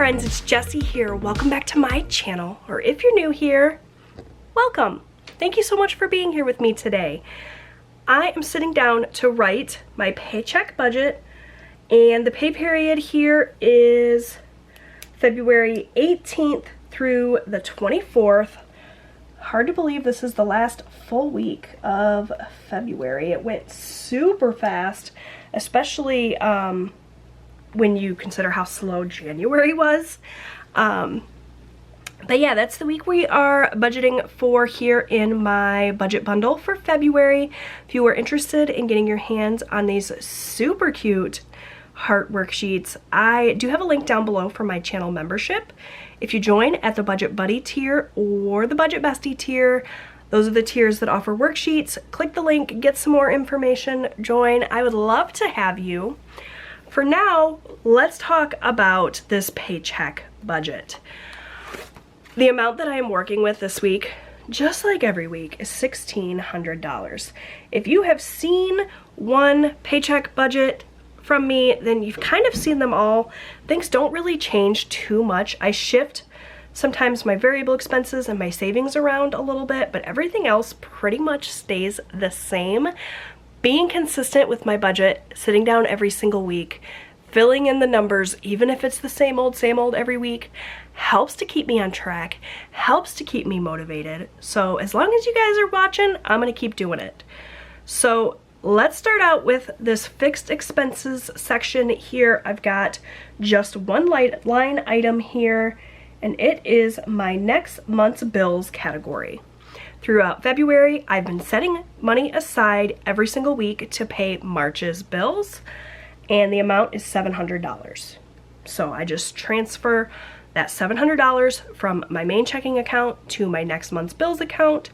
friends, it's Jessie here. Welcome back to my channel, or if you're new here, welcome. Thank you so much for being here with me today. I am sitting down to write my paycheck budget, and the pay period here is February 18th through the 24th. Hard to believe this is the last full week of February. It went super fast, especially when you consider how slow January was. But yeah, that's the week we are budgeting for here in my budget bundle for February. If you are interested in getting your hands on these super cute heart worksheets, I do have a link down below for my channel membership. If you join at the Budget Buddy tier or the Budget Bestie tier, those are the tiers that offer worksheets. Click the link, get some more information, join. I would love to have you. For now, let's talk about this paycheck budget. The amount that I am working with this week, just like every week, is $1,600. If you have seen one paycheck budget from me, then you've kind of seen them all. Things don't really change too much. I shift sometimes my variable expenses and my savings around a little bit, but everything else pretty much stays the same. Being consistent with my budget, sitting down every single week, filling in the numbers, even if it's the same old every week, helps to keep me on track, helps to keep me motivated. So as long as you guys are watching, I'm gonna keep doing it. So let's start out with this fixed expenses section here. I've got just one line item here, and it is my next month's bills category. Throughout February, I've been setting money aside every single week to pay March's bills, and the amount is $700. So I just transfer that $700 from my main checking account to my next month's bills account,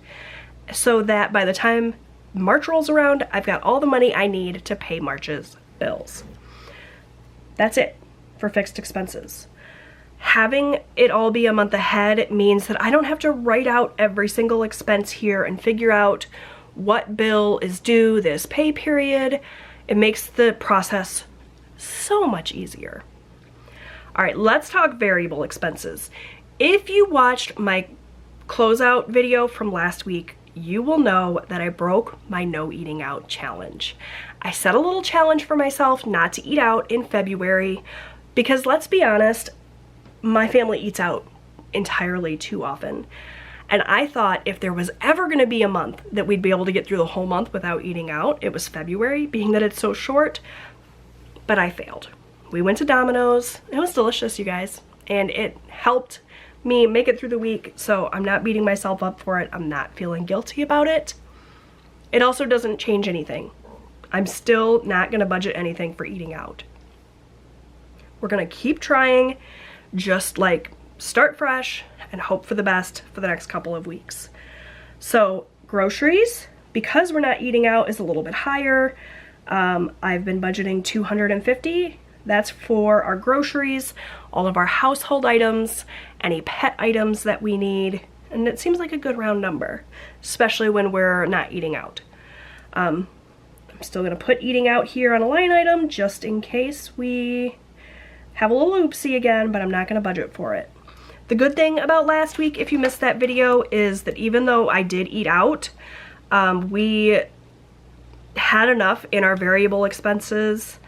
so that by the time March rolls around, I've got all the money I need to pay March's bills. That's it for fixed expenses. Having it all be a month ahead means that I don't have to write out every single expense here and figure out what bill is due this pay period. It makes the process so much easier. All right, let's talk variable expenses. If you watched my closeout video from last week, you will know that I broke my no eating out challenge. I set a little challenge for myself not to eat out in February because, let's be honest, my family eats out entirely too often. And I thought if there was ever going to be a month that we'd be able to get through the whole month without eating out, it was February, being that it's so short. But I failed. We went to Domino's. It was delicious, you guys. And it helped me make it through the week, so I'm not beating myself up for it. I'm not feeling guilty about it. It also doesn't change anything. I'm still not going to budget anything for eating out. We're going to keep trying. Just like start fresh and hope for the best for the next couple of weeks. So groceries, because we're not eating out, is a little bit higher. I've been budgeting $250. That's for our groceries, all of our household items, any pet items that we need, and it seems like a good round number, especially when we're not eating out. I'm still gonna put eating out here on a line item just in case we have a little oopsie again, but I'm not gonna budget for it. The good thing about last week, if you missed that video, is that even though I did eat out, we had enough in our variable expenses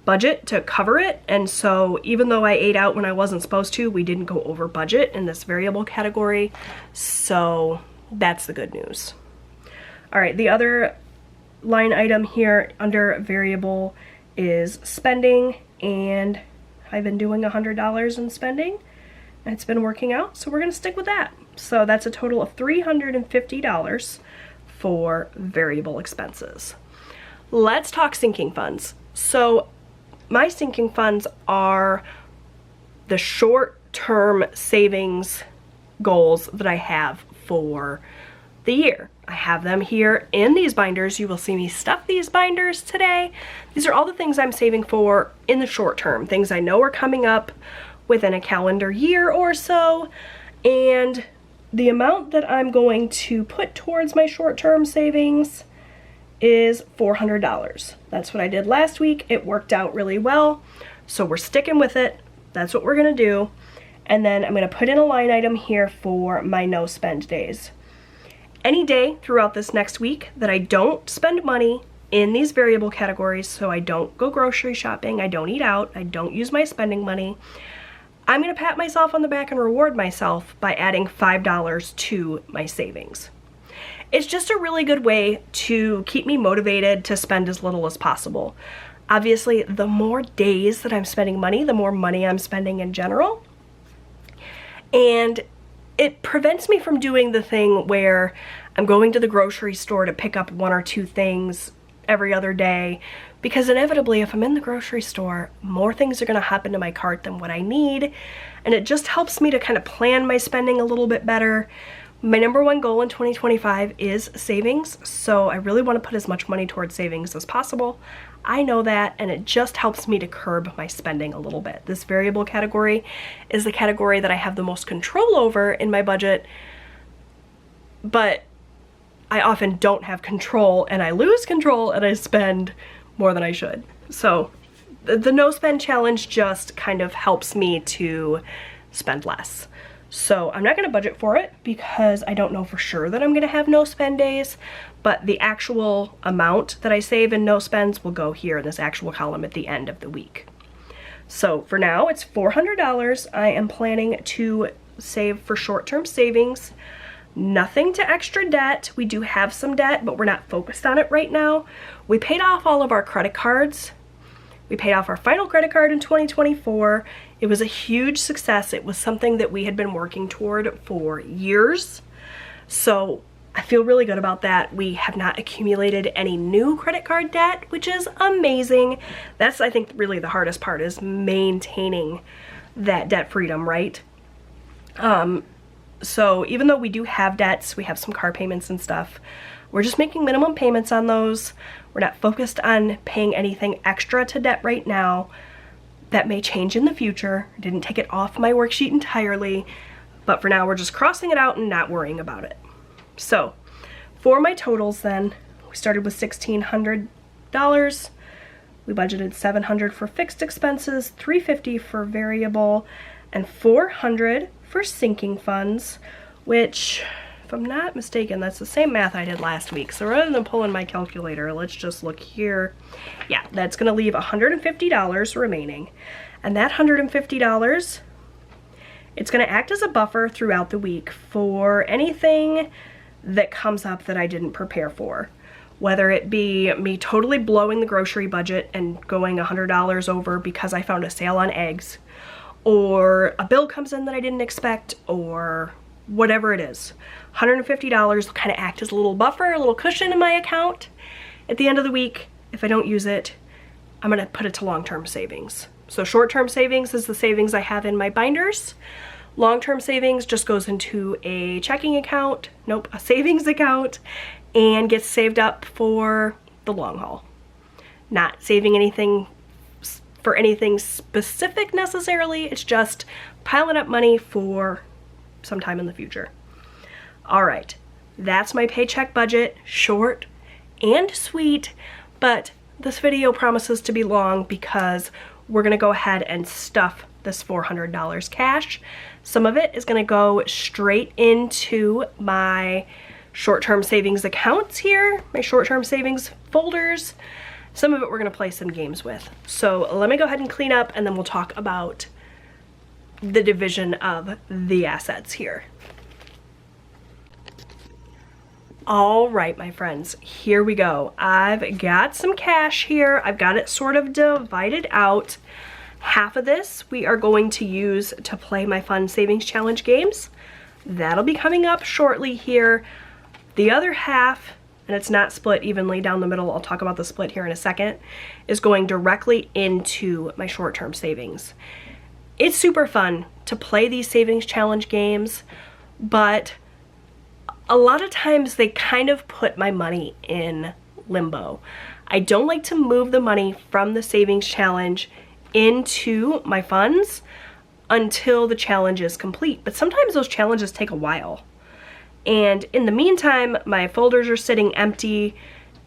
budget to cover it, and so even though I ate out when I wasn't supposed to, we didn't go over budget in this variable category, so that's the good news. All right, the other line item here under variable is spending, and I've been doing $100 in spending, and it's been working out, so we're gonna stick with that. So that's a total of $350 for variable expenses. Let's talk sinking funds. So my sinking funds are the short-term savings goals that I have for the year. I have them here in these binders. You will see me stuff these binders today. These are all the things I'm saving for in the short term, things I know are coming up within a calendar year or so, and the amount that I'm going to put towards my short-term savings is $400. That's what I did last week. It worked out really well, so we're sticking with it. That's what we're gonna do. And then I'm gonna put in a line item here for my no spend days. Any day throughout this next week that I don't spend money in these variable categories, so I don't go grocery shopping, I don't eat out, I don't use my spending money, I'm gonna pat myself on the back and reward myself by adding $5 to my savings. It's just a really good way to keep me motivated to spend as little as possible. Obviously, the more days that I'm spending money, the more money I'm spending in general. And it prevents me from doing the thing where I'm going to the grocery store to pick up 1 or 2 things every other day, because inevitably if I'm in the grocery store, more things are going to hop into my cart than what I need, and it just helps me to kind of plan my spending a little bit better. My number one goal in 2025 is savings, so I really want to put as much money towards savings as possible. I know that, and it just helps me to curb my spending a little bit. This variable category is the category that I have the most control over in my budget, but I often don't have control, and I lose control, and I spend more than I should. So the no spend challenge just kind of helps me to spend less. So I'm not going to budget for it because I don't know for sure that I'm going to have no spend days, but the actual amount that I save in no spends will go here in this actual column at the end of the week. So for now, it's $400 I am planning to save for short-term savings. Nothing to extra debt. We do have some debt, but we're not focused on it right now. We paid off all of our credit cards. We paid off our final credit card in 2024. It was a huge success. It was something that we had been working toward for years. So I feel really good about that. We have not accumulated any new credit card debt, which is amazing. That's, I think, really the hardest part, is maintaining that debt freedom, right? So even though we do have debts, we have some car payments and stuff, we're just making minimum payments on those. We're not focused on paying anything extra to debt right now. That may change in the future. I didn't take it off my worksheet entirely, but for now we're just crossing it out and not worrying about it. So for my totals then, we started with $1,600. We budgeted $700 for fixed expenses, $350 for variable, and $400 for sinking funds, which, if I'm not mistaken, that's the same math I did last week. So rather than pulling my calculator, let's just look here. Yeah, that's gonna leave $150 remaining. And that $150, it's gonna act as a buffer throughout the week for anything that comes up that I didn't prepare for. Whether it be me totally blowing the grocery budget and going $100 over because I found a sale on eggs, or a bill comes in that I didn't expect, or whatever it is. $150 will kind of act as a little buffer, a little cushion in my account. At the end of the week, if I don't use it, I'm gonna put it to long-term savings. So short-term savings is the savings I have in my binders. Long-term savings just goes into a checking account, nope, a savings account, and gets saved up for the long haul. Not saving anything for anything specific necessarily, it's just piling up money for sometime in the future. All right, that's my paycheck budget, short and sweet, but this video promises to be long because we're gonna go ahead and stuff this $400 cash. Some of it is gonna go straight into my short-term savings accounts here, my short-term savings folders. Some of it we're gonna play some games with. So let me go ahead and clean up, and then we'll talk about the division of the assets here. All right, my friends, here we go. I've got some cash here. I've got it sort of divided out. Half of this we are going to use to play my fun savings challenge games. That'll be coming up shortly here. The other half, and it's not split evenly down the middle, I'll talk about the split here in a second, is going directly into my short-term savings. It's super fun to play these savings challenge games, but a lot of times they kind of put my money in limbo. I don't like to move the money from the savings challenge into my funds until the challenge is complete, but sometimes those challenges take a while. And in the meantime, my folders are sitting empty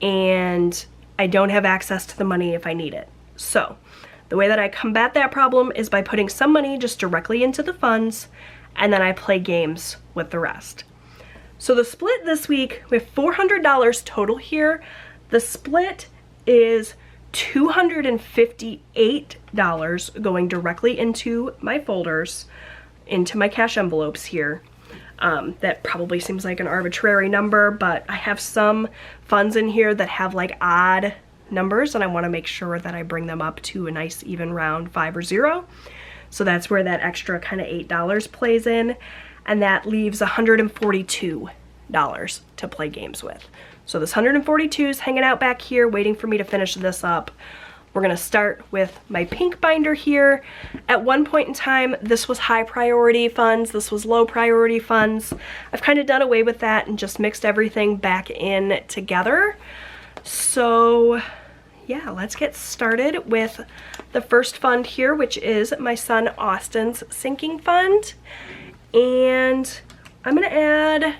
and I don't have access to the money if I need it. So The way that I combat that problem is by putting some money just directly into the funds, and then I play games with the rest. So the split this week, we have $400 total here. The split is $258 going directly into my folders, into my cash envelopes here. That probably seems like an arbitrary number, but I have some funds in here that have like odd numbers, and I want to make sure that I bring them up to a nice even round 5 or 0. So that's where that extra kind of $8 plays in, and that leaves $142 to play games with. So this 142 is hanging out back here waiting for me to finish this up. We're gonna start with my pink binder here. At one point in time, this was high priority funds, this was low priority funds. I've kind of done away with that and just mixed everything back in together. So yeah, let's get started with the first fund here, which is my son Austin's sinking fund. And I'm gonna add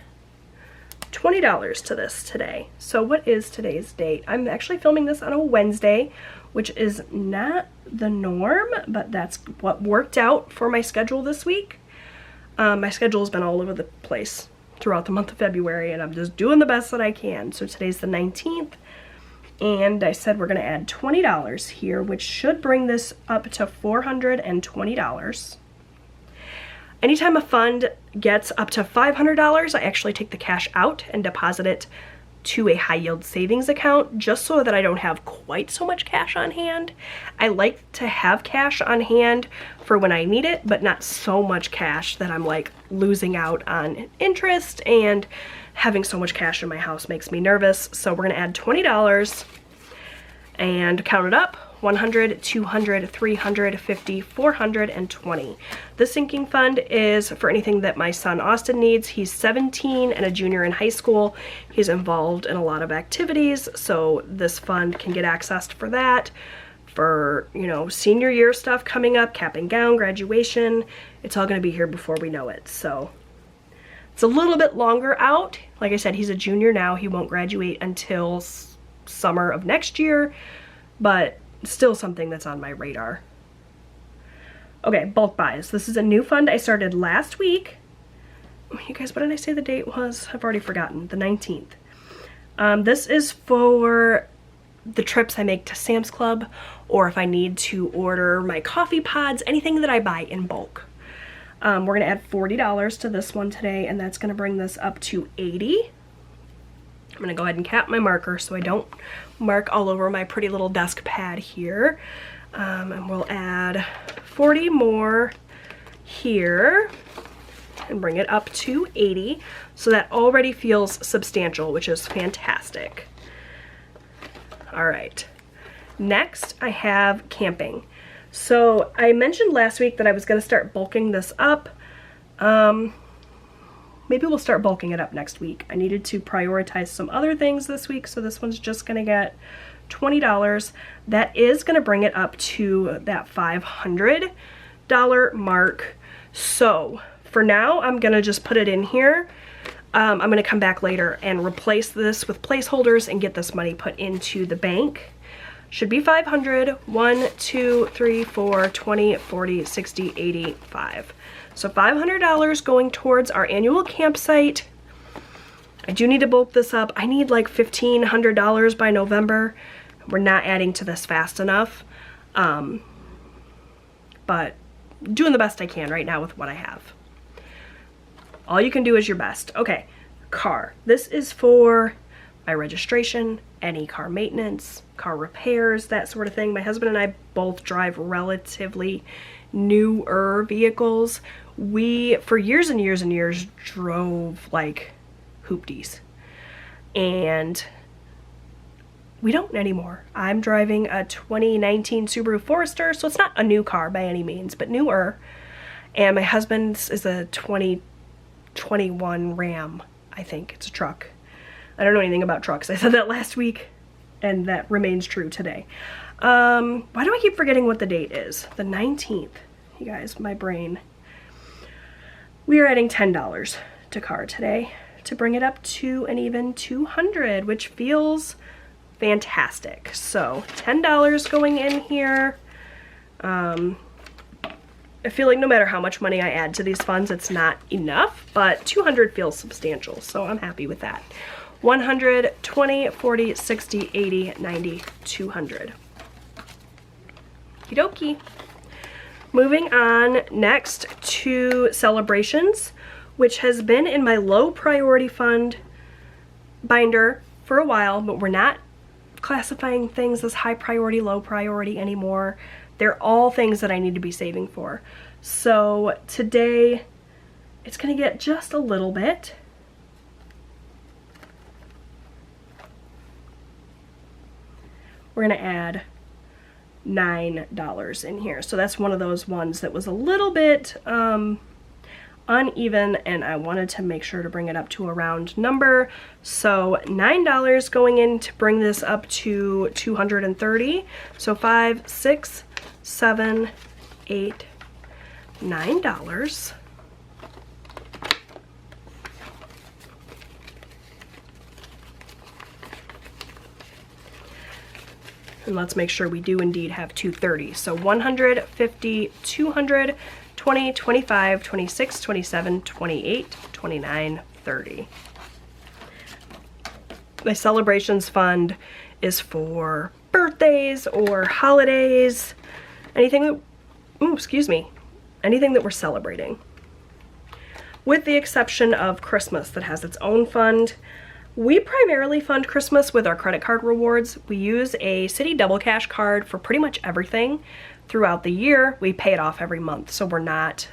$20 to this today. So what is today's date? I'm actually filming this on a Wednesday, which is not the norm, but that's what worked out for my schedule this week. My schedule has been all over the place throughout the month of February, and I'm just doing the best that I can. So today's the 19th, and I said we're gonna add $20 here, which should bring this up to $420. Anytime a fund gets up to $500, I actually take the cash out and deposit it to a high yield savings account, just so that I don't have quite so much cash on hand. I like to have cash on hand for when I need it, but not so much cash that I'm like losing out on interest, and having so much cash in my house makes me nervous. So we're gonna add $20 and count it up. 100, 200, 350, 420. The sinking fund is for anything that my son Austin needs. He's 17 and a junior in high school. He's involved in a lot of activities, so this fund can get accessed for that. For, you know, senior year stuff coming up, cap and gown, graduation, it's all gonna be here before we know it. So it's a little bit longer out. Like I said, he's a junior now. He won't graduate until summer of next year, but still something that's on my radar. Okay, bulk buys. This is a new fund I started last week. You guys, what did I say the date was? I've already forgotten. The 19th. This is for the trips I make to Sam's Club, or if I need to order my coffee pods, anything that I buy in bulk. We're gonna add $40 to this one today, and that's gonna bring this up to $80. I'm gonna go ahead and cap my marker so I don't mark all over my pretty little desk pad here. And we'll add 40 more here and bring it up to 80. So that already feels substantial, which is fantastic. All right, next I have camping. So I mentioned last week that I was gonna start bulking this up. Maybe we'll start bulking it up next week. I needed to prioritize some other things this week, so this one's just gonna get $20. That is gonna bring it up to that $500 mark. So for now, I'm gonna just put it in here. I'm gonna come back later and replace this with placeholders and get this money put into the bank. Should be 500, 1, 2, 3, 4, 20, 40, 60, 85. So $500 going towards our annual campsite. I do need to bulk this up. I need like $1,500 by November. We're not adding to this fast enough. But doing the best I can right now with what I have. All you can do is your best. Okay, car. This is for my registration, any car maintenance, car repairs, that sort of thing. My husband and I both drive relatively newer vehicles. We, for years and years and years, drove like hoopties, and we don't anymore. I'm driving a 2019 Subaru Forester, so it's not a new car by any means, but newer. And my husband's is a 2021 Ram, I think. It's a truck. I don't know anything about trucks. I said that last week, and that remains true today. Why do I keep forgetting what the date is? The 19th. You guys, my brain. We are adding $10 to car today to bring it up to an even 200, which feels fantastic. So $10 going in here. I feel like no matter how much money I add to these funds, it's not enough, but 200 feels substantial, so I'm happy with that. 100, 20, 40, 60, 80, 90, 200. Okie dokie. Moving on next to celebrations, which has been in my low priority fund binder for a while, but we're not classifying things as high priority, low priority anymore. They're all things that I need to be saving for. So today it's gonna get just a little bit. We're gonna add $9 in here. So that's one of those ones that was a little bit uneven, and I wanted to make sure to bring it up to a round number. So $9 going in to bring this up to 230. So 5, 6, 7, 8, $9. And let's make sure we do indeed have 230. So 100, 50, 200, 20, 25, 26, 27, 28, 29, 30. My celebrations fund is for birthdays or holidays, anything that, anything that we're celebrating. With the exception of Christmas that has its own fund. We primarily fund Christmas with our credit card rewards. We use a Citi Double Cash card for pretty much everything throughout the year. We pay it off every month, so we're not,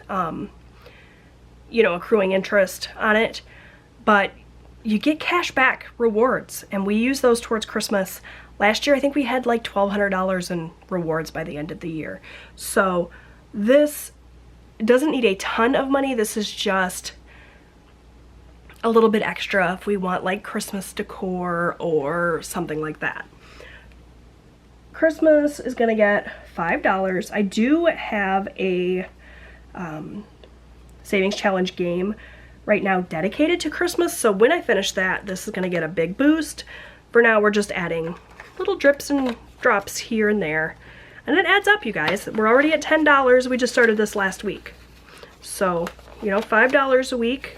you know, accruing interest on it. But you get cash back rewards, and we use those towards Christmas. Last year, I think we had like $1,200 in rewards by the end of the year. So this doesn't need a ton of money. This is just a little bit extra if we want like Christmas decor or something like that. Christmas is gonna get $5. I do have a savings challenge game right now dedicated to Christmas, so when I finish that, this is gonna get a big boost. For now, we're just adding little drips and drops here and there, and it adds up, you guys. We're already at $10. We just started this last week, so you know, $5 a week,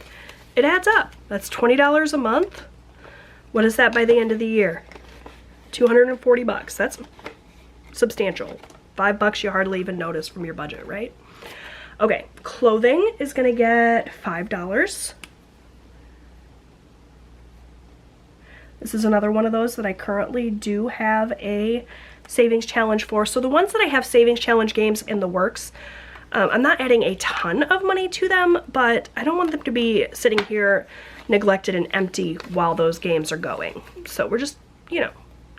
it adds up. That's $20 a month. What is that by the end of the year? 240 bucks. That's substantial. $5 you hardly even notice from your budget, right? Okay, clothing is gonna get $5. This is another one of those that I currently do have a savings challenge for. So the ones that I have savings challenge games in the works, I'm not adding a ton of money to them, but I don't want them to be sitting here neglected and empty while those games are going. So we're just, you know,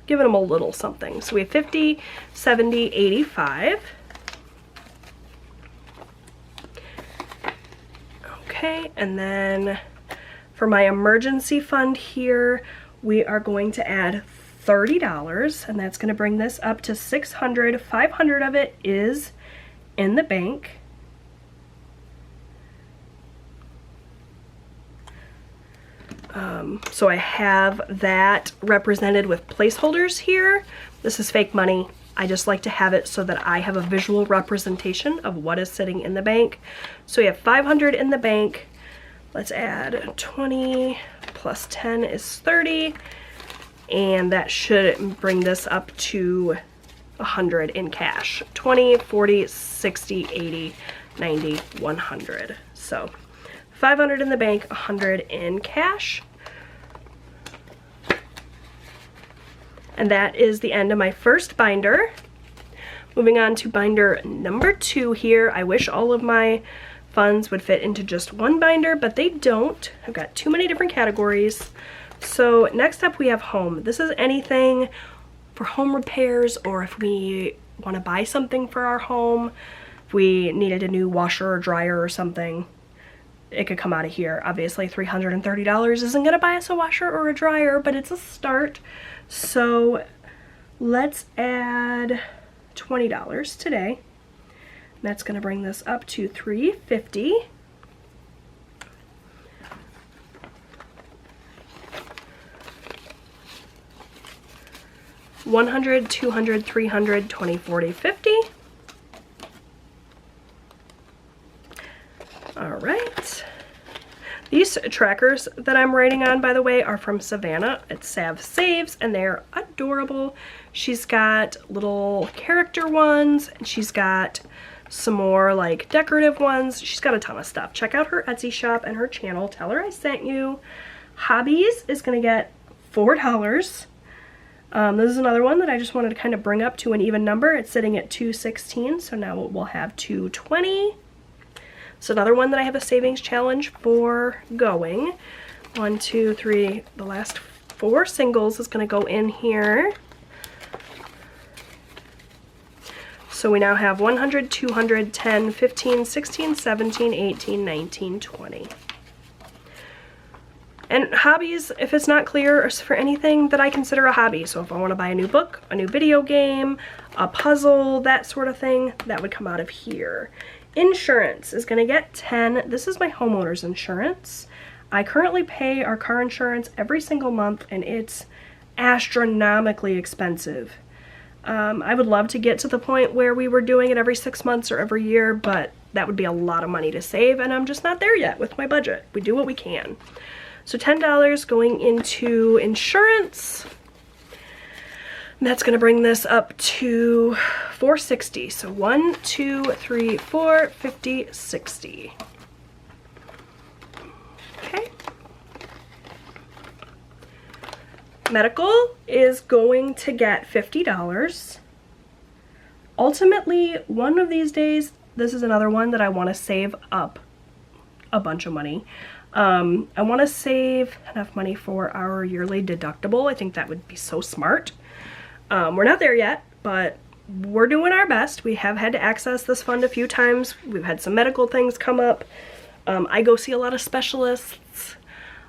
giving them a little something. So we have 50, 70, 85. Okay, and then for my emergency fund here, we are going to add $30, and that's going to bring this up to $600. $500 of it is in the bank. So I have that represented with placeholders here. This is fake money. I just like to have it so that I have a visual representation of what is sitting in the bank. So we have $500 in the bank. Let's add 20 plus 10 is 30. And that should bring this up to 100 in cash. 20, 40, 60, 80, 90, 100. So 500 in the bank, 100 in cash. And that is the end of my first binder. Moving on to binder number 2 here. I wish all of my funds would fit into just one binder, but they don't. I've got too many different categories. So next up we have home. This is anything for home repairs, or if we want to buy something for our home, if we needed a new washer or dryer or something, it could come out of here. Obviously $330 isn't going to buy us a washer or a dryer, but it's a start. So let's add $20 today. That's going to bring this up to $350. $100, $200, $300, $20, $40, $50. All right. These trackers that I'm writing on, by the way, are from Savannah. It's Sav Saves, and they're adorable. She's got little character ones, and she's got some more like decorative ones. She's got a ton of stuff. Check out her Etsy shop and her channel. Tell her I sent you. Hobbies is gonna get $4. This is another one that I just wanted to kind of bring up to an even number. It's sitting at $2.16, so now we'll have $2.20. So another one that I have a savings challenge for going. 1, 2, 3, the last 4 singles is gonna go in here. So we now have 100, 200, 10, 15, 16, 17, 18, 19, 20. And hobbies, if it's not clear, is for anything that I consider a hobby. So if I want to buy a new book, a new video game, a puzzle, that sort of thing, that would come out of here. Insurance is going to get 10. This is my homeowner's insurance. I currently pay our car insurance every single month, and it's astronomically expensive. I would love to get to the point where we were doing it every 6 months or every year, but that would be a lot of money to save, and I'm just not there yet with my budget. We do what we can. So $10 going into insurance. That's going to bring this up to $460. So 1, 2, 3, 4, 50, 60. Okay. Medical is going to get $50. Ultimately, one of these days, this is another one that I want to save up a bunch of money. I want to save enough money for our yearly deductible. I think that would be so smart. We're not there yet, but we're doing our best. We have had to access this fund a few times. We've had some medical things come up. I go see a lot of specialists.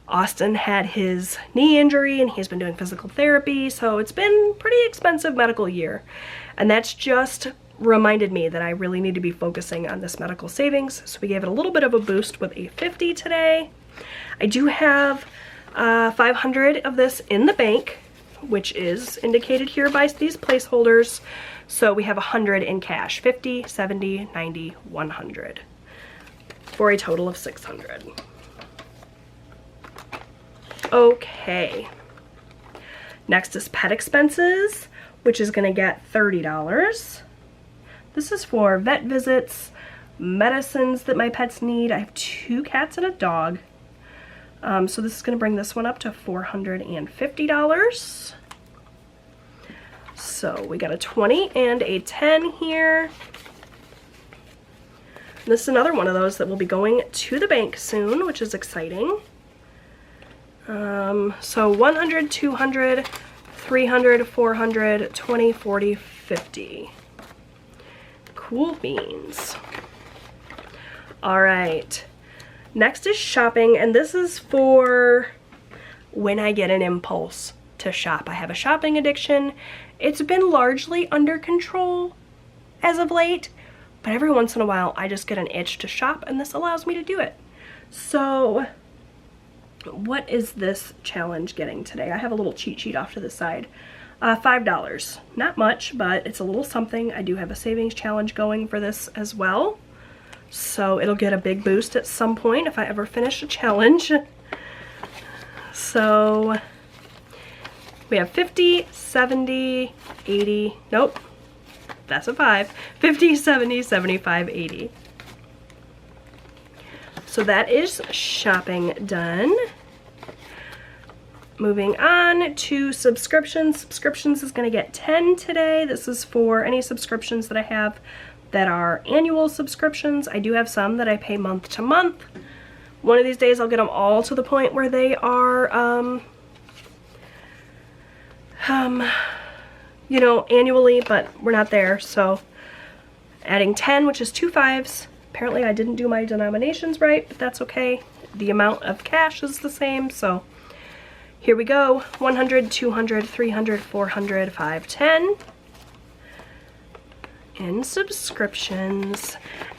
Austin had his knee injury and he's been doing physical therapy, so it's been pretty expensive medical year. And that's just reminded me that I really need to be focusing on this medical savings, so we gave it a little bit of a boost with a 50 today. I do have 500 of this in the bank, which is indicated here by these placeholders. So we have 100 in cash, 50, 70, 90, 100, for a total of 600. Okay, next is pet expenses, which is gonna get $30. This is for vet visits, medicines that my pets need. I have 2 cats and a dog. So this is gonna bring this one up to $450. So we got a 20 and a 10 here. This is another one of those that will be going to the bank soon, which is exciting. So 100, 200, 300, 400, 20, 40, 50. Cool beans. All right. Next is shopping, and this is for when I get an impulse to shop. I have a shopping addiction. It's been largely under control as of late, but every once in a while I just get an itch to shop, and this allows me to do it. So what is this challenge getting today? I have a little cheat sheet off to the side. $5. Not much, but it's a little something. I do have a savings challenge going for this as well, so it'll get a big boost at some point if I ever finish a challenge. So we have 50, 70, 80, nope, that's a 5. 50, 70, 75, 80. So that is shopping done. Moving on to subscriptions. Subscriptions is going to get 10 today. This is for any subscriptions that I have that are annual subscriptions. I do have some that I pay month to month. One of these days I'll get them all to the point where they are, you know, annually, but we're not there. So adding 10, which is 2 5s. Apparently I didn't do my denominations right, but that's okay. The amount of cash is the same, so here we go. 100, 200, 300, 400, 510 in subscriptions.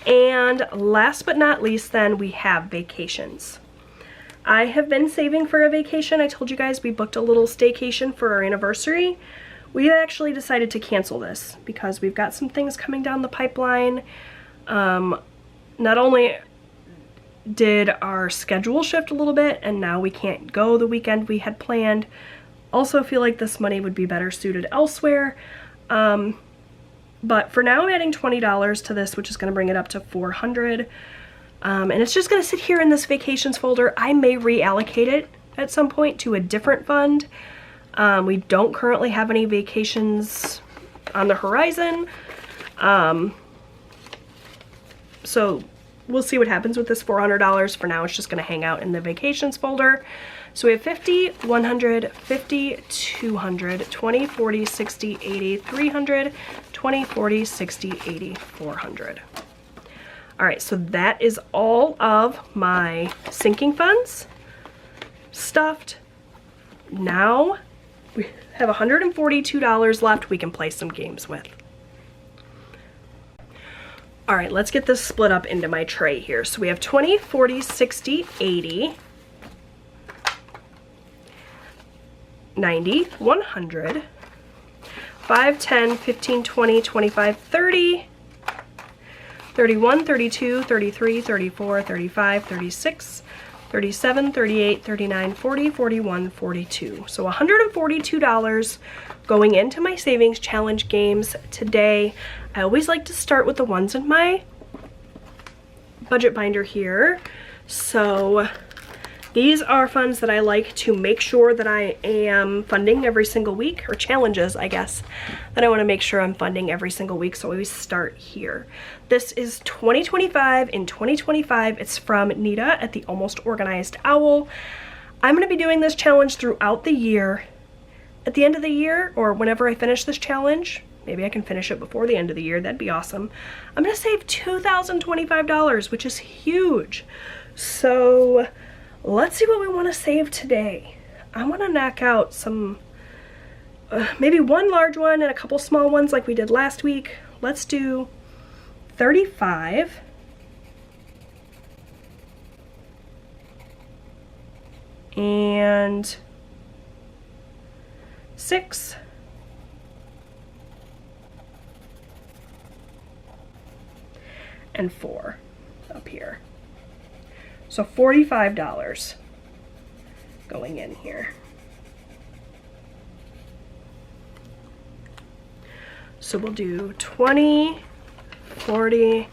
And last but not least then, we have vacations. I have been saving for a vacation. I told you guys we booked a little staycation for our anniversary. We actually decided to cancel this because we've got some things coming down the pipeline. Not only did our schedule shift a little bit, and now we can't go the weekend we had planned. Also feel like this money would be better suited elsewhere. But for now I'm adding $20 to this, which is going to bring it up to $400. And it's just going to sit here in this vacations folder. I may reallocate it at some point to a different fund. We don't currently have any vacations on the horizon. So we'll see what happens with this $400. For now, it's just going to hang out in the vacations folder. So we have 50, 100, 50, 200, 20, 40, 60, 80, 300, 20, 40, 60, 80, 400. All right, so that is all of my sinking funds stuffed. Now we have $142 left we can play some games with. All right, let's get this split up into my tray here. So we have 20, 40, 60, 80, 90, 100, 5, 10, 15, 20, 25, 30, 31, 32, 33, 34, 35, 36, 37, 38, 39, 40, 41, 42. So $142 going into my savings challenge games today. I always like to start with the ones in my budget binder here. So these are funds that I like to make sure that I am funding every single week, or challenges, I guess, that I want to make sure I'm funding every single week. So I always start here. This is 2025. In 2025, it's from Nita at the Almost Organized Owl. I'm going to be doing this challenge throughout the year. At the end of the year, or whenever I finish this challenge, maybe I can finish it before the end of the year. That'd be awesome. I'm going to save $2,025, which is huge. So let's see what we want to save today. I want to knock out some, maybe one large one and a couple small ones like we did last week. Let's do 35. And 6. And 4 up here. So $45 going in here. So we'll do 20, 40,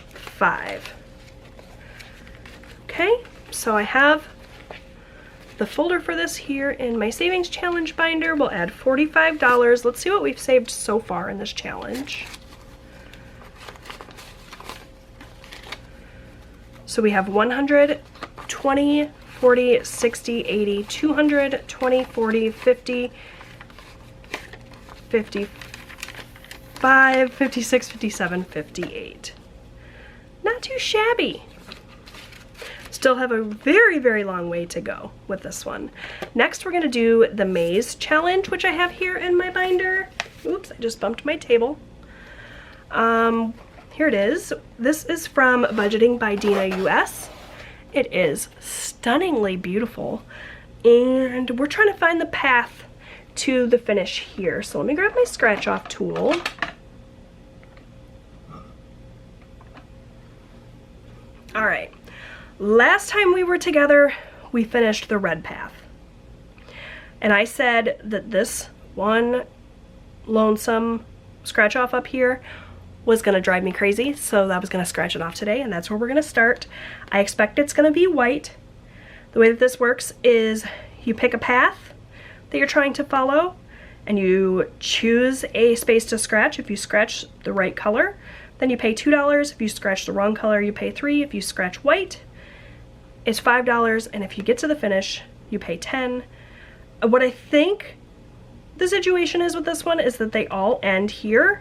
5. Okay, so I have the folder for this here in my savings challenge binder. We'll add $45. Let's see what we've saved so far in this challenge. So we have 100, 20, 40, 60, 80, 200, 20, 40, 50, 55, 56, 57, 58. Not too shabby. Still have a very, very long way to go with this one. Next, we're going to do the maze challenge, which I have here in my binder. Oops, I just bumped my table. Here it is. This is from Budgeting by Dina US. It is stunningly beautiful, and we're trying to find the path to the finish here. So let me grab my scratch off tool. All right, last time we were together, we finished the red path. And I said that this one lonesome scratch off up here was gonna drive me crazy, so I was gonna scratch it off today, and that's where we're gonna start. I expect it's gonna be white. The way that this works is you pick a path that you're trying to follow, and you choose a space to scratch. If you scratch the right color, then you pay $2. If you scratch the wrong color, you pay $3. If you scratch white, it's $5, and if you get to the finish, you pay $10. What I think the situation is with this one is that they all end here.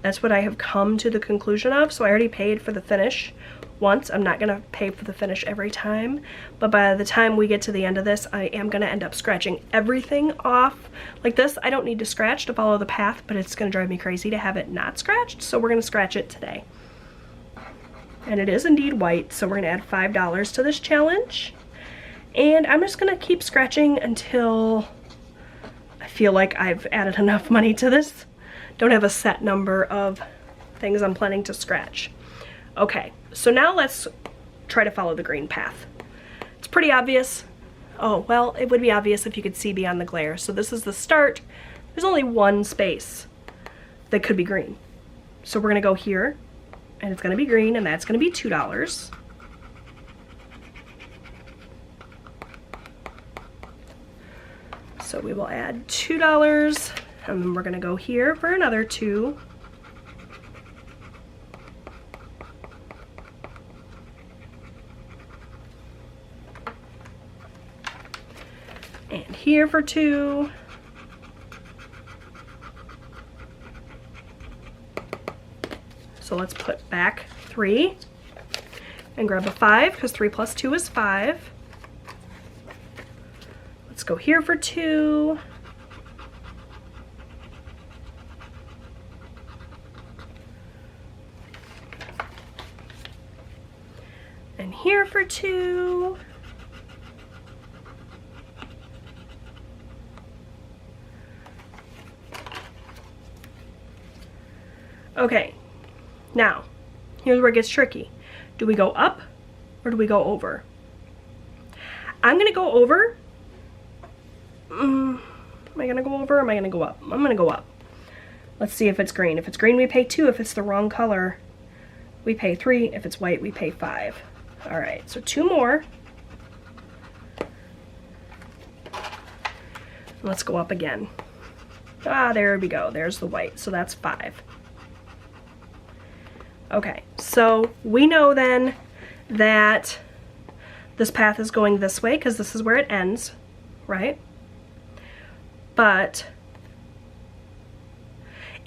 That's what I have come to the conclusion of. So I already paid for the finish once. I'm not gonna pay for the finish every time, but by the time we get to the end of this, I am gonna end up scratching everything off. Like this, I don't need to scratch to follow the path, but it's gonna drive me crazy to have it not scratched, so we're gonna scratch it today. And it is indeed white, so we're gonna add $5 to this challenge. And I'm just gonna keep scratching until I feel like I've added enough money to this. Don't have a set number of things I'm planning to scratch. Okay, so now let's try to follow the green path. It's pretty obvious. Oh, well, it would be obvious if you could see beyond the glare. So this is the start. There's only one space that could be green. So we're gonna go here, and it's gonna be green, and that's gonna be $2. So we will add $2, and then we're gonna go here for another 2. And here for 2. So let's put back 3 and grab a 5 because 3 plus 2 is 5. Let's go here for 2. And here for 2. Okay, now, here's where it gets tricky. Do we go up or do we go over? I'm gonna go over. Am I gonna go over or am I gonna go up? I'm gonna go up. Let's see if it's green. If it's green, we pay 2. If it's the wrong color, we pay 3. If it's white, we pay 5. All right, so 2 more. Let's go up again. Ah, there we go. There's the white, so that's 5. Okay, so we know then that this path is going this way because this is where it ends, right? But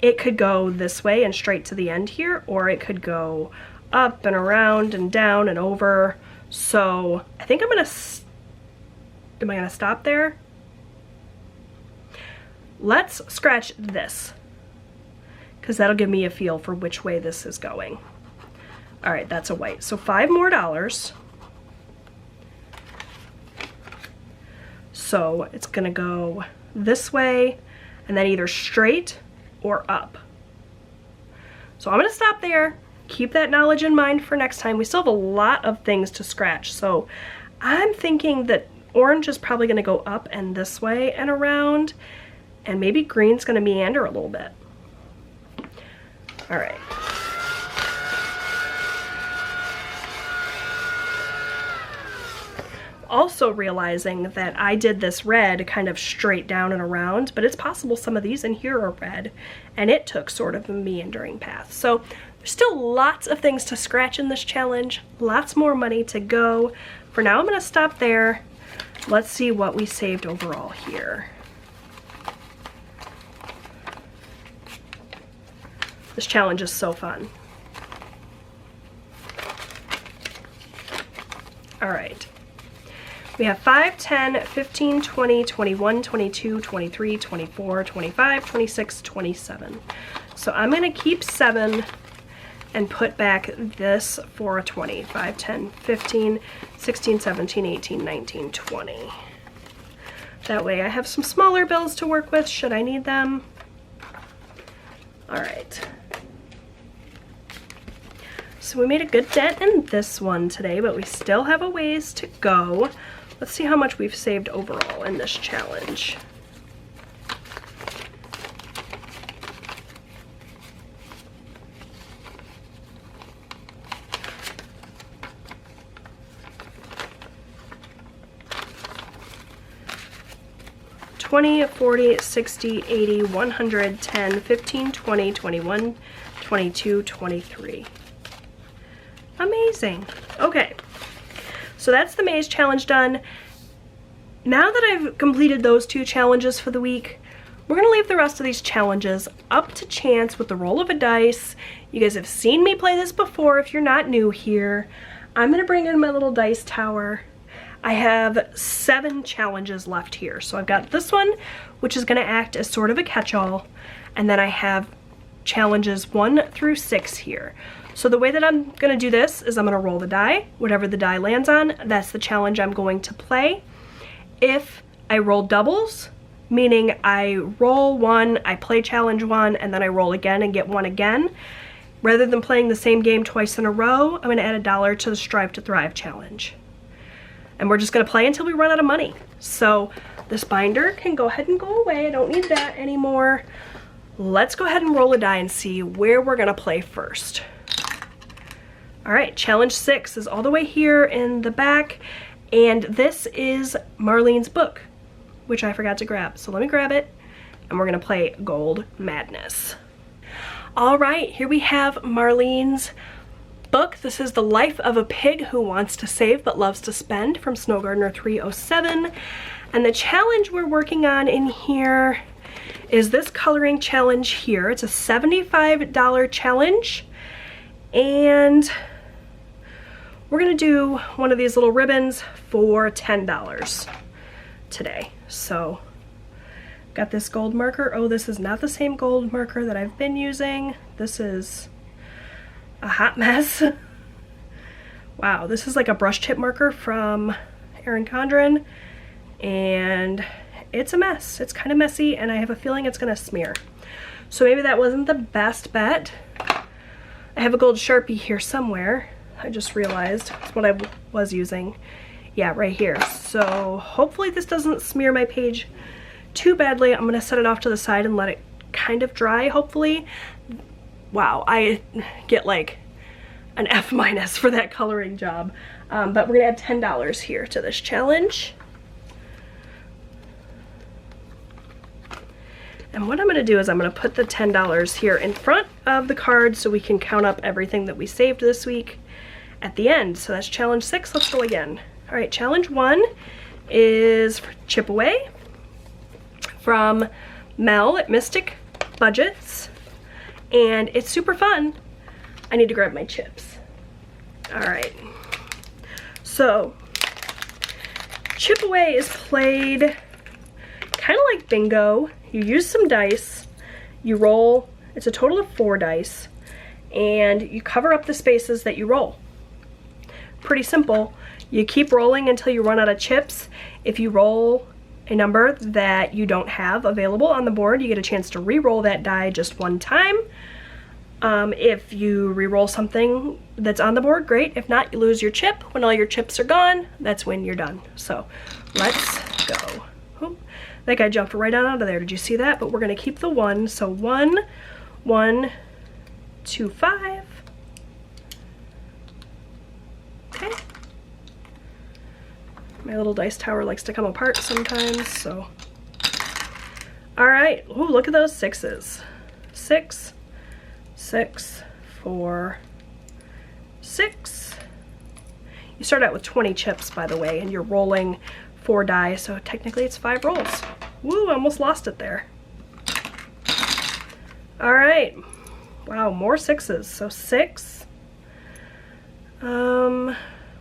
it could go this way and straight to the end here, or it could go up and around and down and over. So I think I'm gonna, am I gonna stop there? Let's scratch this, because that'll give me a feel for which way this is going. All right, that's a white. So $5 more. So it's gonna go this way and then either straight or up. So I'm gonna stop there. Keep that knowledge in mind for next time. We still have a lot of things to scratch. So I'm thinking that orange is probably gonna go up and this way and around, and maybe green's gonna meander a little bit. All right. Also realizing that I did this red kind of straight down and around, but it's possible some of these in here are red, and it took sort of a meandering path. So there's still lots of things to scratch in this challenge, lots more money to go. For now, I'm gonna stop there. Let's see what we saved overall here. This challenge is so fun. All right. We have 5, 10, 15, 20, 21, 22, 23, 24, 25, 26, 27. So I'm gonna keep 7 and put back this for a 20. 5, 10, 15, 16, 17, 18, 19, 20. That way I have some smaller bills to work with should I need them. All right. So we made a good dent in this one today, but we still have a ways to go. Let's see how much we've saved overall in this challenge. $20, $40, $60, $80, $100, $10, $15, $20, $21, $22, $23. Amazing. Okay, so that's the maze challenge done. Now that I've completed those 2 challenges for the week, we're gonna leave the rest of these challenges up to chance with the roll of a dice. You guys have seen me play this before if you're not new here. I'm gonna bring in my little dice tower. I have 7 challenges left here. So I've got this one, which is gonna act as sort of a catch-all, and then I have challenges 1 through 6 here. So the way that I'm gonna do this is I'm gonna roll the die. Whatever the die lands on, that's the challenge I'm going to play. If I roll doubles, meaning I roll 1, I play challenge 1, and then I roll again and get 1 again, Rather than playing the same game twice in a row, I'm gonna add $1 to the Strive to Thrive challenge. And we're just gonna play until we run out of money. So this binder can go ahead and go away. I don't need that anymore. Let's go ahead and roll a die and see where we're gonna play first. All right, challenge 6 is all the way here in the back, and this is Marlene's book, which I forgot to grab. So let me grab it, and we're gonna play Gold Madness. All right, here we have Marlene's book. This is The Life of a Pig Who Wants to Save But Loves to Spend from Snow Gardener 307. And the challenge we're working on in here is this coloring challenge here. It's a $75 challenge, and we're gonna do one of these little ribbons for $10 today. So got this gold marker. Oh, this is not the same gold marker that I've been using. This is a hot mess. Wow, this is like a brush tip marker from Erin Condren, and it's a mess. It's kind of messy, and I have a feeling it's gonna smear. So maybe that wasn't the best bet. I have a gold Sharpie here somewhere. I just realized it's what I was using. Yeah, right here. So hopefully this doesn't smear my page too badly. I'm gonna set it off to the side and let it kind of dry, hopefully. Wow, I get like an F- for that coloring job. But we're gonna add $10 here to this challenge. And what I'm gonna do is I'm gonna put the $10 here in front of the card so we can count up everything that we saved this week at the end. So that's challenge 6. Let's go again. All right, challenge 1 is for Chip Away from Mel at Mystic Budgets, and it's super fun. I need to grab my chips. All right, so Chip Away is played kind of like bingo. You use some dice, you roll, it's a total of 4 dice, and you cover up the spaces that you roll. Pretty simple. You keep rolling until you run out of chips. If you roll a number that you don't have available on the board, you get a chance to re-roll that die just one time. If you re-roll something that's on the board, great. If not, you lose your chip. When all your chips are gone, that's when you're done. So let's go. Oop. That guy jumped right on out of there. Did you see that? But we're gonna keep the 1. So 1, 1, 2, 5. Okay. My little dice tower likes to come apart sometimes, so. All right, ooh, look at those 6s. 6, 6, 4, 6. You start out with 20 chips, by the way, and you're rolling 4 die, so technically it's 5 rolls. Woo, I almost lost it there. All right, wow, more 6s, so 6.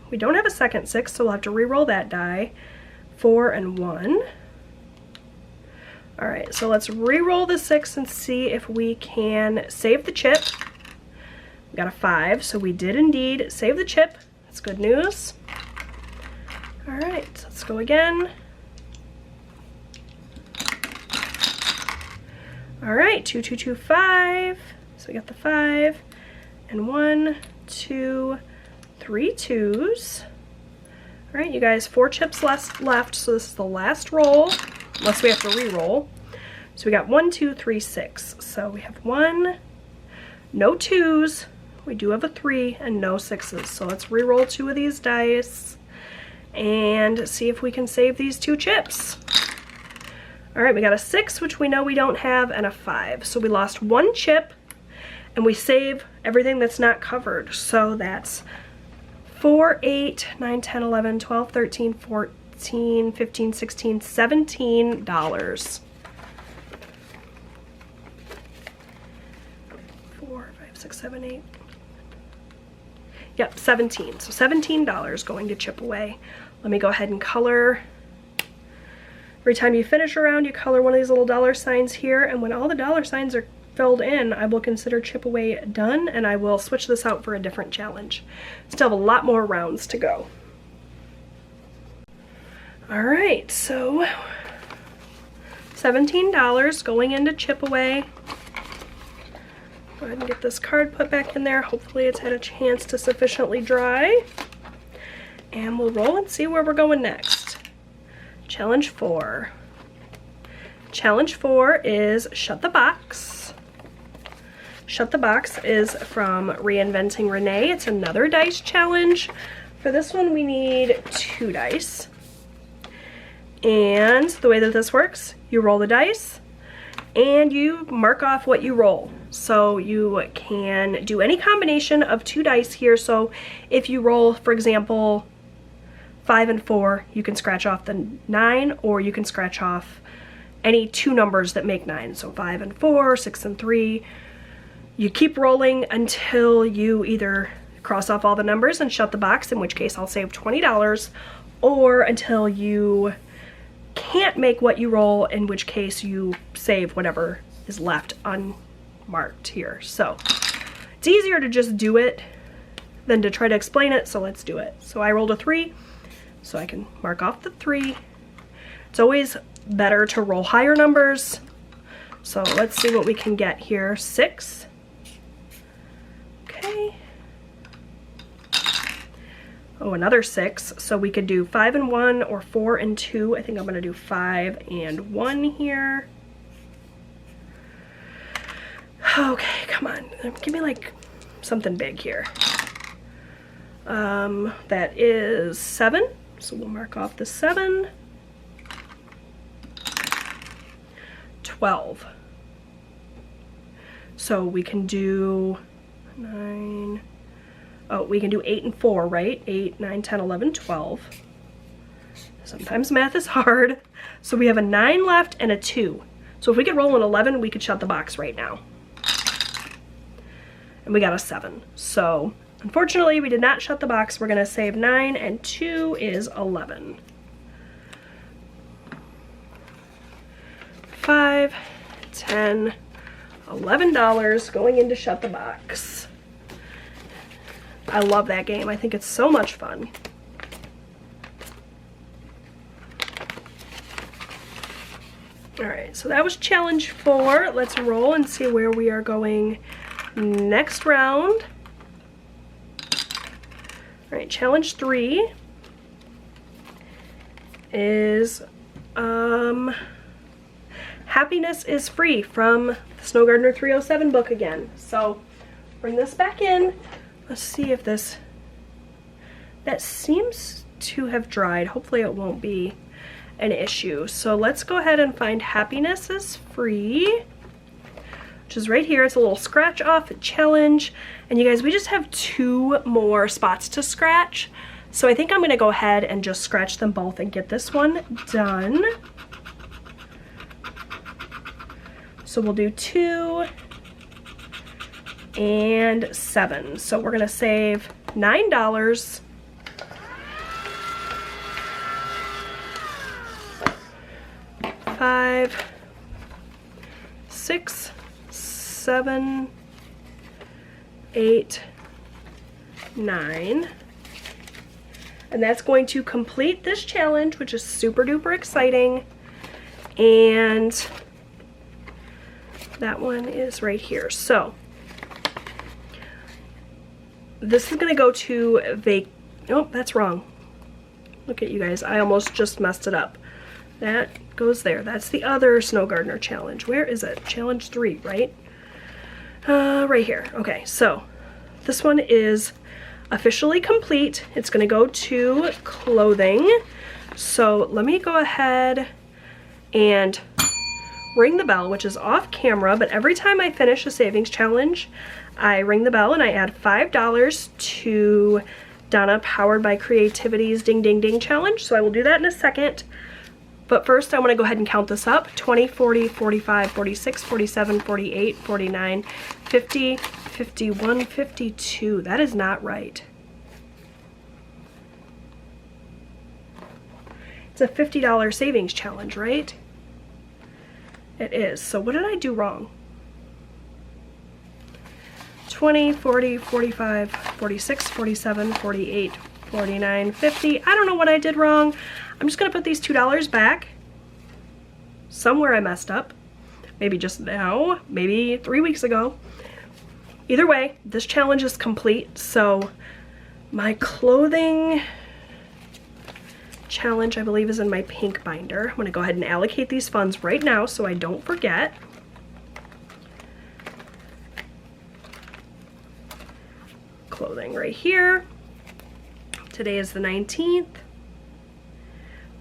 We don't have a second 6, so we'll have to re-roll that die. 4 and 1. All right, so let's re-roll the 6 and see if we can save the chip. We got a 5, so we did indeed save the chip. That's good news. All right, so let's go again. All right, 2, 2, 2, 5. So we got the 5 and 1, 2, 3 2s. All right, you guys, 4 chips left, so this is the last roll, unless we have to re-roll. So we got 1, 2, 3, 6. So we have 1, no 2s, we do have a 3, and no 6s. So let's re-roll 2 of these dice and see if we can save these 2 chips. All right, we got a 6, which we know we don't have, and a 5. So we lost 1 chip, and we save everything that's not covered. So that's 4, 8, 9, 10, 11, 12, 13, 14, 15, 16, $17. 4, 5, 6, 7, 8. Yep, 17. So $17 going to Chip Away. Let me go ahead and color. Every time you finish a round, you color one of these little dollar signs here, and when all the dollar signs are filled in, I will consider Chip Away done, and I will switch this out for a different challenge. Still have a lot more rounds to go. All right, so $17 going into Chip Away. Go ahead and get this card put back in there. Hopefully it's had a chance to sufficiently dry. And we'll roll and see where we're going next. Challenge 4. Challenge 4 is Shut the Box. Shut the Box is from Reinventing Renee. It's another dice challenge. For this one, we need 2 dice. And the way that this works, you roll the dice and you mark off what you roll. So you can do any combination of 2 dice here. So if you roll, for example, 5 and 4, you can scratch off the 9, or you can scratch off any 2 numbers that make 9. So 5 and 4, 6 and 3. You keep rolling until you either cross off all the numbers and shut the box, in which case I'll save $20, or until you can't make what you roll, in which case you save whatever is left unmarked here. So it's easier to just do it than to try to explain it, so let's do it. So I rolled a 3, so I can mark off the 3. It's always better to roll higher numbers. So let's see what we can get here. 6. Okay. Oh, another 6. So we could do 5 and 1 or 4 and 2. I think I'm gonna do 5 and 1 here. Okay, come on. Give me like something big here. That is 7. So we'll mark off the 7. 12. So we can do 9. Oh, we can do 8 and 4, right? 8, 9, 10, 11, 12. Sometimes math is hard. So we have a 9 left and a 2. So if we could roll an 11, we could shut the box right now. And we got a 7. So unfortunately, we did not shut the box. We're gonna save 9, and 2 is 11. 5, 10, $11 going into Shut the Box. I love that game. I think it's so much fun. Alright, so that was challenge 4. Let's roll and see where we are going next round. Alright, challenge 3 is Happiness is Free from the Snow Gardener 307 book again. So bring this back in. Let's see if that seems to have dried. Hopefully it won't be an issue. So let's go ahead and find Happiness is Free, which is right here. It's a little scratch off challenge. And you guys, we just have 2 more spots to scratch. So I think I'm gonna go ahead and just scratch them both and get this one done. So we'll do 2 and 7. So we're gonna save $9. $5, 6, 7, 8, 9. And that's going to complete this challenge, which is super duper exciting. And that one is right here. So this is gonna go to oh, that's wrong. Look at you guys, I almost just messed it up. That goes there. That's the other Snow Gardener challenge. Where is it? Challenge 3, right? Right here. Okay, so this one is officially complete. It's gonna go to clothing. So let me go ahead and ring the bell, which is off camera, but every time I finish a savings challenge, I ring the bell and I add $5 to Donna Powered by Creativity's Ding Ding Ding challenge. So I will do that in a second. But first I want to go ahead and count this up. 20, 40, 45, 46, 47, 48, 49, 50, 51, 52. That is not right. It's a $50 savings challenge, right? It is. So what did I do wrong? 20, 40, 45, 46, 47, 48, 49, 50. I don't know what I did wrong. I'm just gonna put these $2 back. Somewhere I messed up. Maybe just now, maybe 3 weeks ago. Either way, this challenge is complete. So my clothing challenge, I believe, is in my pink binder. I'm gonna go ahead and allocate these funds right now so I don't forget. Clothing right here. Today is the 19th.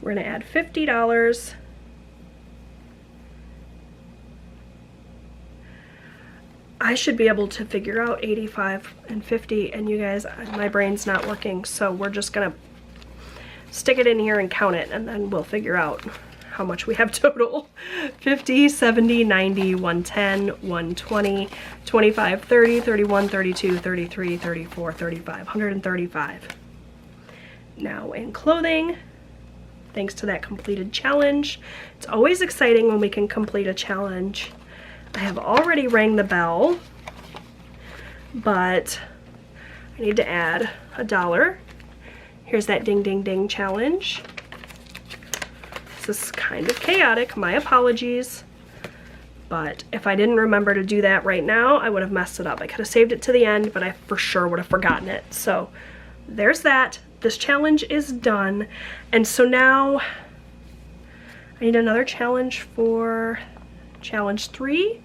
We're gonna add $50. I should be able to figure out 85 and 50, and you guys, my brain's not working, so we're just gonna stick it in here and count it, and then we'll figure out how much we have total. 50, 70, 90, 110, 120, 25, 30, 31, 32, 33, 34, 35, 135. Now in clothing, thanks to that completed challenge. It's always exciting when we can complete a challenge. I have already rang the bell, but I need to add $1. Here's that ding ding ding challenge. This is kind of chaotic, my apologies. But if I didn't remember to do that right now, I would have messed it up. I could have saved it to the end, but I for sure would have forgotten it. So there's that. This challenge is done. And so now I need another challenge for challenge 3.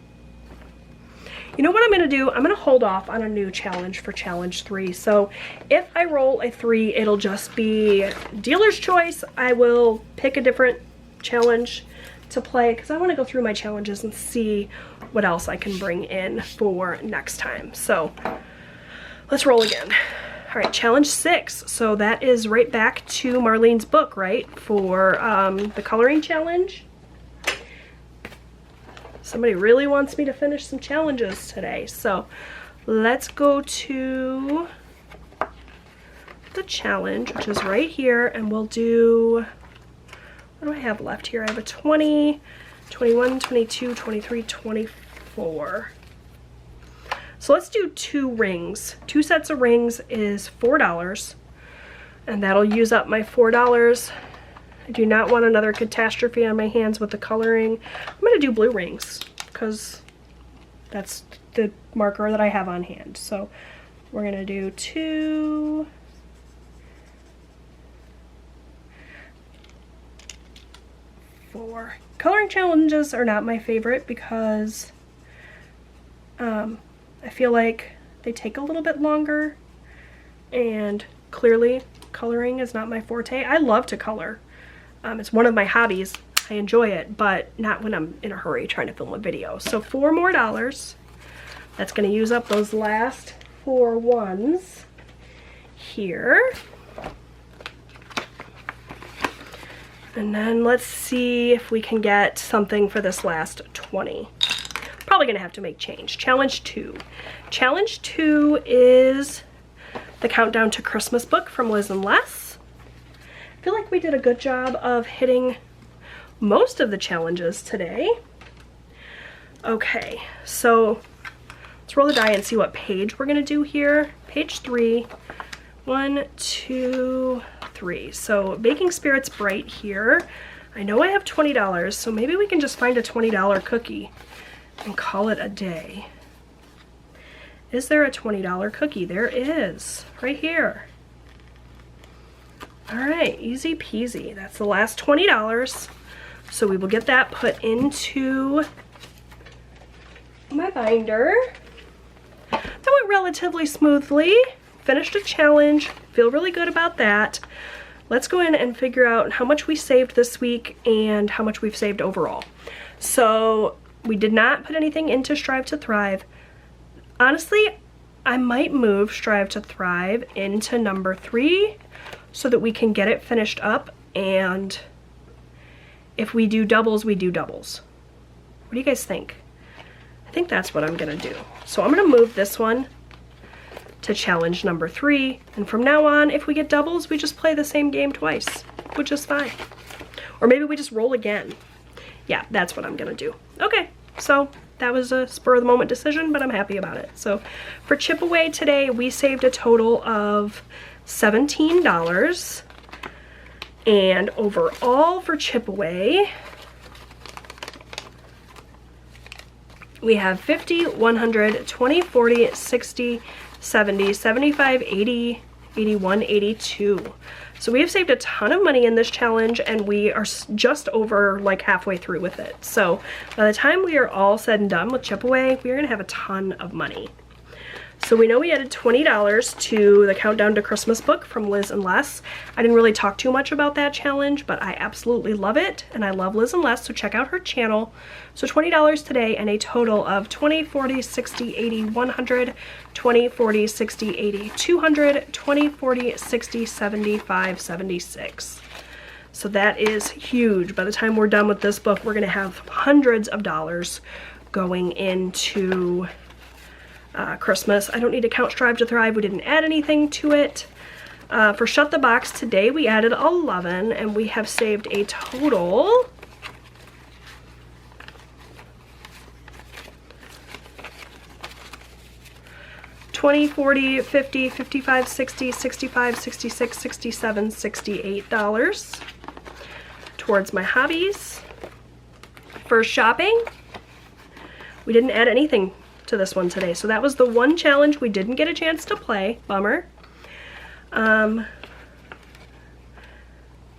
You know what I'm gonna do? I'm gonna hold off on a new challenge for challenge 3. So if I roll a 3, it'll just be dealer's choice. I will pick a different challenge to play because I want to go through my challenges and see what else I can bring in for next time. So let's roll again. All right, challenge 6. So that is right back to Marlene's book, right? For the coloring challenge. Somebody really wants me to finish some challenges today. So let's go to the challenge, which is right here, and we'll do, what do I have left here? I have a 20, 21, 22, 23, 24. So let's do 2 rings. 2 sets of rings is $4, and that'll use up my $4. I do not want another catastrophe on my hands with the coloring. I'm gonna do blue rings because that's the marker that I have on hand. So we're gonna do 2, 4. Coloring challenges are not my favorite because I feel like they take a little bit longer, and clearly coloring is not my forte. I love to color. It's one of my hobbies. I enjoy it, but not when I'm in a hurry trying to film a video. So $4 more. That's gonna use up those last 4 ones here. And then let's see if we can get something for this last 20. Probably gonna have to make change. Challenge 2. Challenge 2 is the Countdown to Christmas book from Liz and Les. I feel like we did a good job of hitting most of the challenges today. Okay, so let's roll the die and see what page we're gonna do here. Page 3. 1, 2, 3. So Baking Spirits Bright here. I know I have $20, so maybe we can just find a $20 cookie and call it a day. Is there a $20 cookie? There is, right here. All right, easy peasy. That's the last $20. So we will get that put into my binder. That went relatively smoothly. Finished a challenge, feel really good about that. Let's go in and figure out how much we saved this week and how much we've saved overall. So we did not put anything into Strive to Thrive. Honestly, I might move Strive to Thrive into number 3 so that we can get it finished up, and if we do doubles, we do doubles. What do you guys think? I think that's what I'm gonna do. So I'm gonna move this one to challenge number 3, and from now on, if we get doubles, we just play the same game twice, which is fine. Or maybe we just roll again. Yeah, that's what I'm gonna do. Okay, so that was a spur of the moment decision, but I'm happy about it. So for Chip Away today, we saved a total of $17. And overall for Chip Away, We have 50, 100, 20, 40, 60, 70, 75, 80, 81, 82. So we have saved a ton of money in this challenge, and we are just over like halfway through with it. So by the time we are all said and done with chip away, we're gonna have a ton of money. So we know we added $20 to the Countdown to Christmas book from Liz and Les. I didn't really talk too much about that challenge, but I absolutely love it, and I love Liz and Les, so check out her channel. So $20 today, and a total of 20, 40, 60, 80, 100, 20, 40, 60, 80, 200, 20, 40, 60, 75, 76. So that is huge. By the time we're done with this book, we're gonna have hundreds of dollars going into Christmas. I don't need to count Strive to Thrive. We didn't add anything to it. For Shut the Box today, we added 11, and we have saved a total $20, $40, $50, $55, $60, $65, $66, $67, $68 towards my hobbies. For shopping, we didn't add anything to this one today, so that was the one challenge we didn't get a chance to play. Bummer.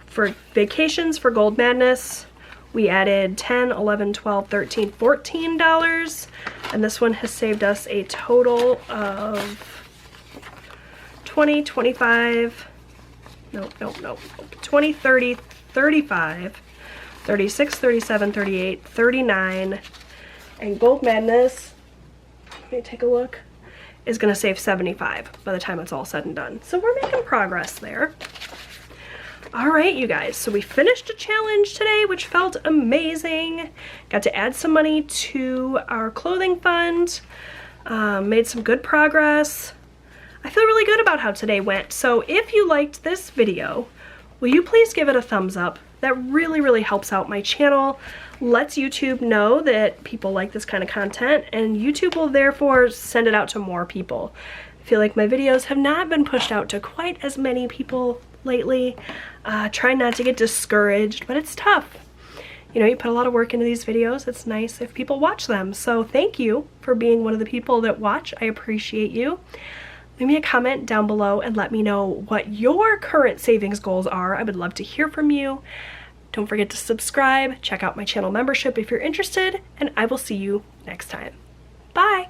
For vacations, for Gold Madness, we added 10, 11, 12, 13, $14, and this one has saved us a total of 20, 25, no, 20, 30, 35, 36, 37, 38, 39, and Gold Madness, let me take a look, is gonna save 75 by the time it's all said and done. So we're making progress there. All right, you guys, so we finished a challenge today, which felt amazing. Got to add some money to our clothing fund, made some good progress. I feel really good about how today went. So if you liked this video, will you please give it a thumbs up? That really, really helps out my channel, lets YouTube know that people like this kind of content, and YouTube will therefore send it out to more people. I feel like my videos have not been pushed out to quite as many people lately. Try not to get discouraged, but it's tough. You know, you put a lot of work into these videos. It's nice if people watch them. So thank you for being one of the people that watch. I appreciate you. Leave me a comment down below and let me know what your current savings goals are. I would love to hear from you. Don't forget to subscribe, check out my channel membership if you're interested, and I will see you next time. Bye!